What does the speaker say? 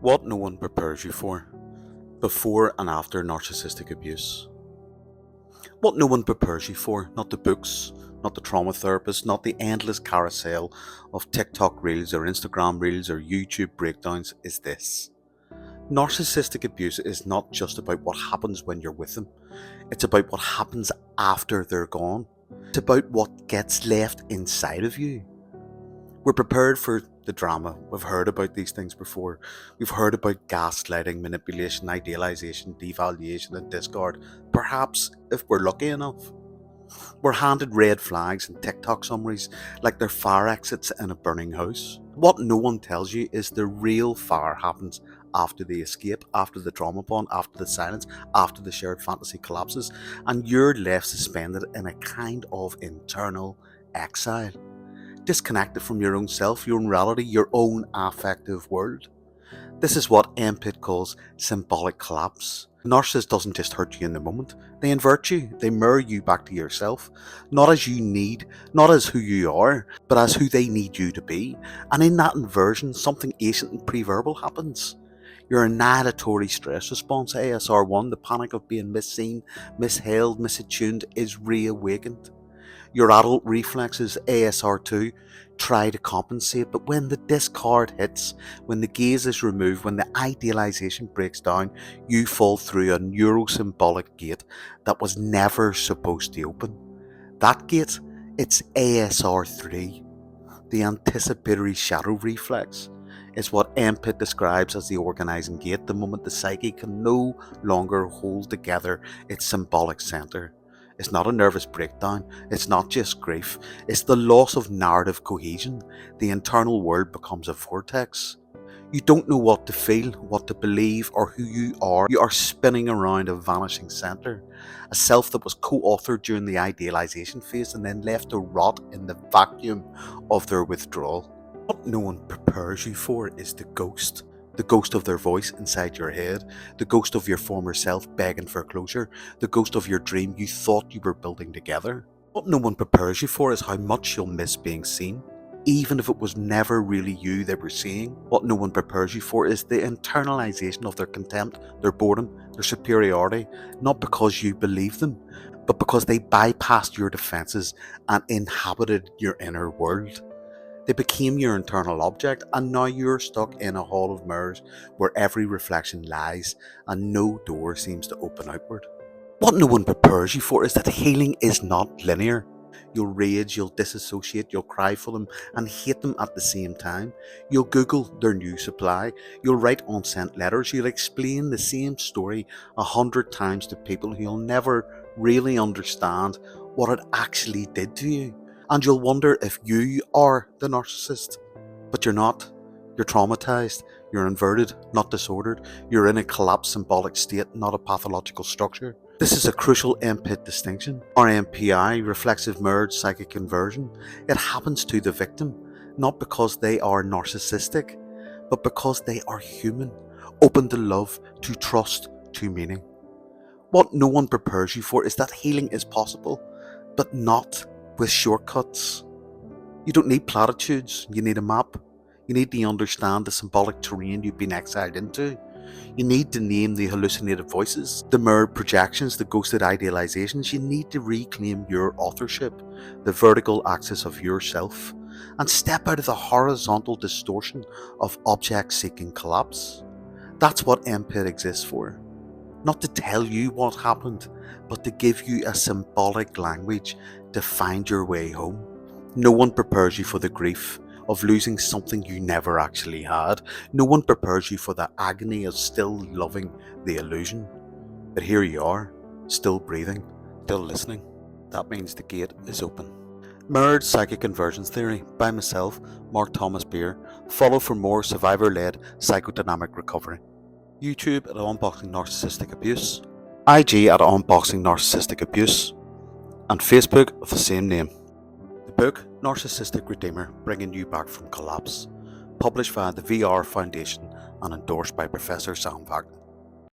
What no one prepares you for before and after narcissistic abuse. What no one prepares you for, not the books, not the trauma therapist, not the endless carousel of TikTok reels or Instagram reels or YouTube breakdowns, is this. Narcissistic abuse is not just about what happens when you're with them, it's about what happens after they're gone. It's about what gets left inside of you. We're prepared for the drama. We've heard about these things before. We've heard about gaslighting, manipulation, idealization, devaluation, and discard. Perhaps, if we're lucky enough, we're handed red flags and TikTok summaries like they're fire exits in a burning house. What no one tells you is the real fire happens after the escape, after the trauma bond, after the silence, after the shared fantasy collapses, and you're left suspended in a kind of internal exile, disconnected from your own self, your own reality, your own affective world. This is what MPIT calls symbolic collapse. The narcissist doesn't just hurt you in the moment, they invert you, they mirror you back to yourself, not as you need, not as who you are, but as who they need you to be. And in that inversion, something ancient and pre-verbal happens. Your annihilatory stress response, ASR1, the panic of being misseen, misheld, misattuned, is reawakened. Your adult reflexes, ASR2, try to compensate, but when the discard hits, when the gaze is removed, when the idealization breaks down, you fall through a neurosymbolic gate that was never supposed to open. That gate, it's ASR3, the anticipatory shadow reflex. Is what MPIT describes as the organising gate, the moment the psyche can no longer hold together its symbolic centre. It's not a nervous breakdown, it's not just grief, it's the loss of narrative cohesion. The internal world becomes a vortex. You don't know what to feel, what to believe, or who you are. You are spinning around a vanishing centre, a self that was co-authored during the idealization phase and then left to rot in the vacuum of their withdrawal. What no one prepares you for is the ghost of their voice inside your head, the ghost of your former self begging for closure, the ghost of your dream you thought you were building together. What no one prepares you for is how much you'll miss being seen, even if it was never really you they were seeing. What no one prepares you for is the internalization of their contempt, their boredom, their superiority, not because you believe them, but because they bypassed your defenses and inhabited your inner world. They became your internal object, and now you're stuck in a hall of mirrors where every reflection lies and no door seems to open outward. What no one prepares you for is that healing is not linear. You'll rage, you'll disassociate, you'll cry for them and hate them at the same time. You'll Google their new supply, you'll write unsent letters, you'll explain the same story 100 times to people who'll never really understand what it actually did to you. And you'll wonder if you are the narcissist. But you're not. You're traumatized, you're inverted, not disordered, you're in a collapsed symbolic state, not a pathological structure. This is a crucial MPIT distinction. RMPI, reflexive merge psychic inversion, it happens to the victim, not because they are narcissistic, but because they are human, open to love, to trust, to meaning. What no one prepares you for is that healing is possible, but not with shortcuts. You don't need platitudes, you need a map. You need to understand the symbolic terrain you've been exiled into. You need to name the hallucinated voices, the mirrored projections, the ghosted idealizations. You need to reclaim your authorship, the vertical axis of yourself, and step out of the horizontal distortion of object-seeking collapse. That's what MPIT exists for. Not to tell you what happened, but to give you a symbolic language to find your way home. No one prepares you for the grief of losing something you never actually had. No one prepares you for the agony of still loving the illusion. But here you are, still breathing, still listening. That means the gate is open. Mirrored Psychic Inversions Theory by myself, Mark Thomas Beer. Follow for more survivor-led psychodynamic recovery. YouTube at Unboxing Narcissistic Abuse, IG at Unboxing Narcissistic Abuse, and Facebook of the same name. The book Narcissistic Redeemer, Bringing You Back from Collapse, published via the VR Foundation and endorsed by Professor Sam Wagner.